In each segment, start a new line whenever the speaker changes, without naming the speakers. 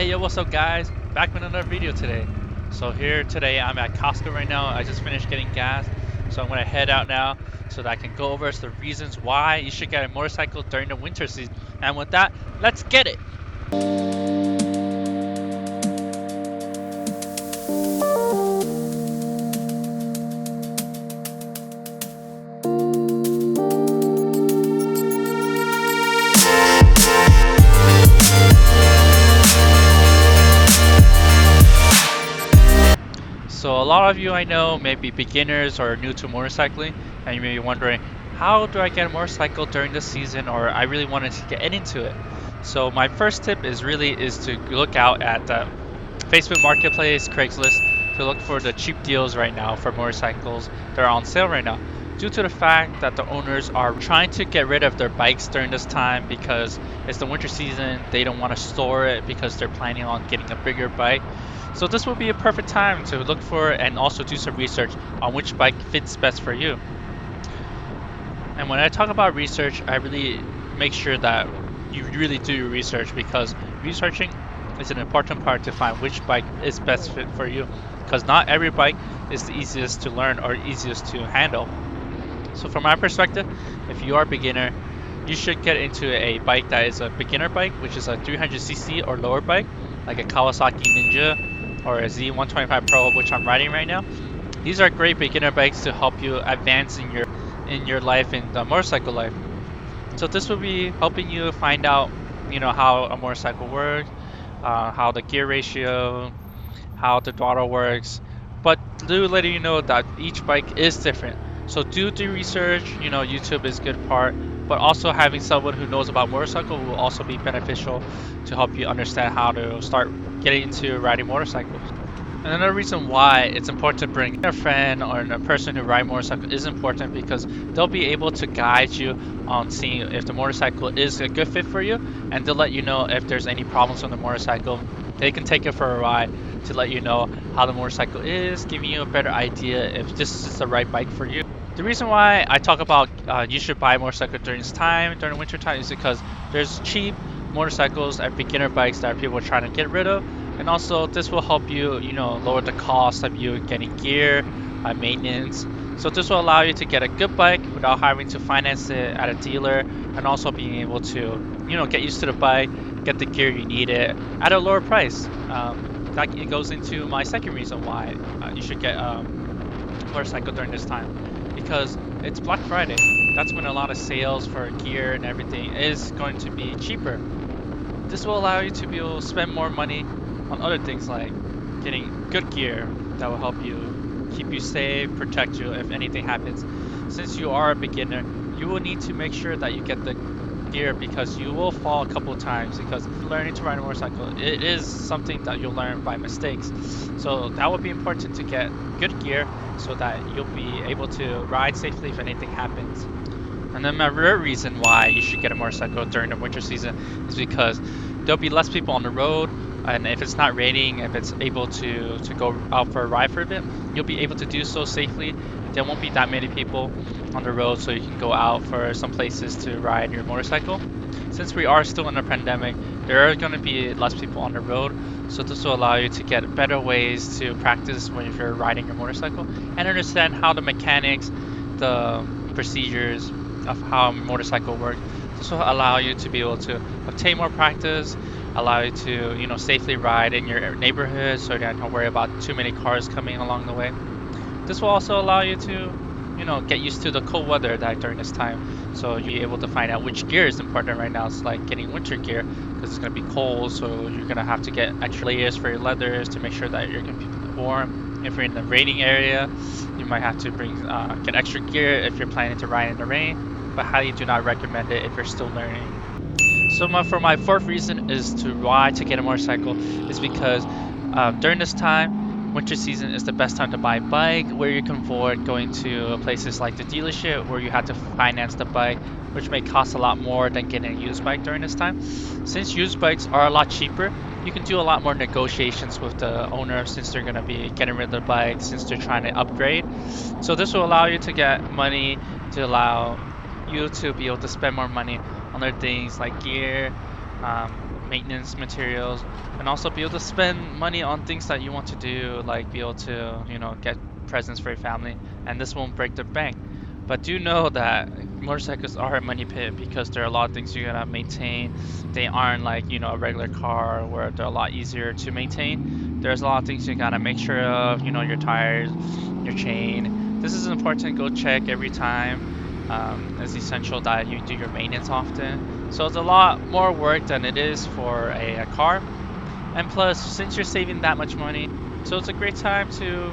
Hey yo, what's up guys? Back with another video today. So here today I'm at Costco right now. I just finished getting gas. So I'm gonna head out now so that I can go over the reasons why you should get a motorcycle during the winter season. And with that, let's get it! So a lot of you I know may be beginners or new to motorcycling, and you may be wondering, how do I get a motorcycle during the season, or I really wanted to get into it. So my first tip is to look out at Facebook Marketplace, Craigslist, to look for the cheap deals right now for motorcycles that are on sale right now. Due to the fact that the owners are trying to get rid of their bikes during this time because it's the winter season, they don't want to store it because they're planning on getting a bigger bike. So this will be a perfect time to look for and also do some research on which bike fits best for you. And when I talk about research, I really make sure that you really do your research, because researching is an important part to find which bike is best fit for you, because not every bike is the easiest to learn or easiest to handle. So from my perspective, if you are a beginner, you should get into a bike that is a beginner bike, which is a 300cc or lower bike, like a Kawasaki Ninja or a Z125 Pro, which I'm riding right now. These are great beginner bikes to help you advance in your life, in the motorcycle life. So this will be helping you find out, how a motorcycle works, how the gear ratio, how the throttle works. But do letting you know that each bike is different. So do research. YouTube is a good part, but also having someone who knows about motorcycle will also be beneficial to help you understand how to start getting into riding motorcycles. Another reason why it's important to bring a friend or a person who ride motorcycle is important, because they'll be able to guide you on seeing if the motorcycle is a good fit for you, and they'll let you know if there's any problems on the motorcycle. They can take it for a ride to let you know how the motorcycle is, giving you a better idea if this is the right bike for you. The reason why I talk about you should buy a motorcycle during this time, during winter time, is because there's cheap motorcycles and beginner bikes that people are trying to get rid of, and also this will help you, lower the cost of you getting gear, maintenance. So this will allow you to get a good bike without having to finance it at a dealer, and also being able to, get used to the bike, get the gear you need it at a lower price. That it goes into my second reason why you should get a motorcycle during this time, because it's Black Friday. That's when a lot of sales for gear and everything is going to be cheaper. This will allow you to be able to spend more money on other things, like getting good gear that will help you keep you safe, protect you if anything happens. Since you are a beginner, you will need to make sure that you get the gear, because you will fall a couple times, because learning to ride a motorcycle, it is something that you'll learn by mistakes. So that would be important to get good gear so that you'll be able to ride safely if anything happens. And then my real reason why you should get a motorcycle during the winter season is because there'll be less people on the road, and if it's not raining, if it's able to go out for a ride for a bit, you'll be able to do so safely. There won't be that many people on the road, so you can go out for some places to ride your motorcycle. Since we are still in a pandemic, there are going to be less people on the road, so this will allow you to get better ways to practice when you're riding your motorcycle, and understand how the mechanics, the procedures of how a motorcycle works. This will allow you to be able to obtain more practice, allow you to, safely ride in your neighborhood, so you don't have to worry about too many cars coming along the way. This will also allow you to, get used to the cold weather that during this time. So you'll be able to find out which gear is important right now. It's like getting winter gear, because it's going to be cold, so you're going to have to get extra layers for your leathers to make sure that you're going to be warm. If you're in the raining area, you might have to get extra gear if you're planning to ride in the rain, but highly do not recommend it if you're still learning. So for my fourth reason is to why to get a motorcycle is because during this time, winter season is the best time to buy a bike, where you can avoid going to places like the dealership where you have to finance the bike, which may cost a lot more than getting a used bike during this time. Since used bikes are a lot cheaper, you can do a lot more negotiations with the owner, since they're going to be getting rid of the bike, since they're trying to upgrade. So this will allow you to get money to allow you to be able to spend more money on other things like gear, maintenance materials, and also be able to spend money on things that you want to do, like be able to, get presents for your family, and this won't break the bank. But do know that motorcycles are a money pit because there are a lot of things you gotta maintain. They aren't like, a regular car where they're a lot easier to maintain. There's a lot of things you gotta make sure of, your tires, your chain. This is important. Go check every time. It's essential that you do your maintenance often. So it's a lot more work than it is for a car. And plus, since you're saving that much money, so it's a great time to,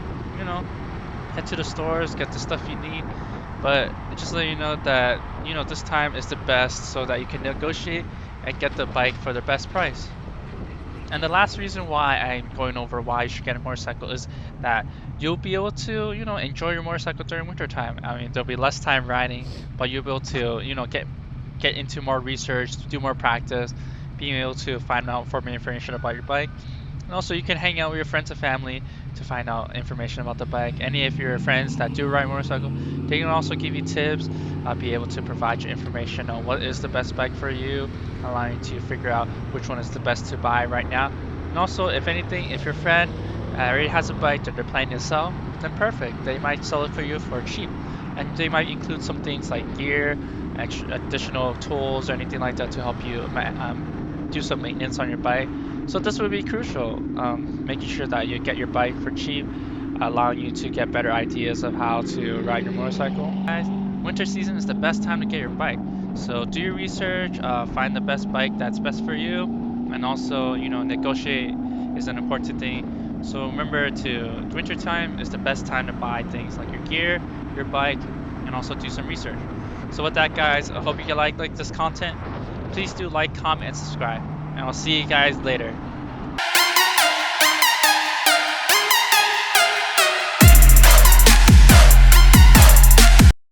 head to the stores, get the stuff you need. But just let you know that, this time is the best so that you can negotiate and get the bike for the best price. And the last reason why I'm going over why you should get a motorcycle is that you'll be able to, enjoy your motorcycle during winter time. I mean, there'll be less time riding, but you'll be able to, get into more research, do more practice, being able to find out for more information about your bike. And also, you can hang out with your friends and family to find out information about the bike. Any of your friends that do ride motorcycle, they can also give you tips, be able to provide you information on what is the best bike for you, allowing you to figure out which one is the best to buy right now. And also, if anything, if your friend already has a bike that they're planning to sell, then perfect. They might sell it for you for cheap. And they might include some things like gear, additional tools, or anything like that to help you do some maintenance on your bike. So this would be crucial, making sure that you get your bike for cheap, allowing you to get better ideas of how to ride your motorcycle. Guys, winter season is the best time to get your bike. So do your research, find the best bike that's best for you, and also, negotiate is an important thing. So remember to winter time is the best time to buy things like your gear, your bike, and also do some research. So with that, guys, I hope you like this content. Please do like, comment, and subscribe, and I'll see you guys later.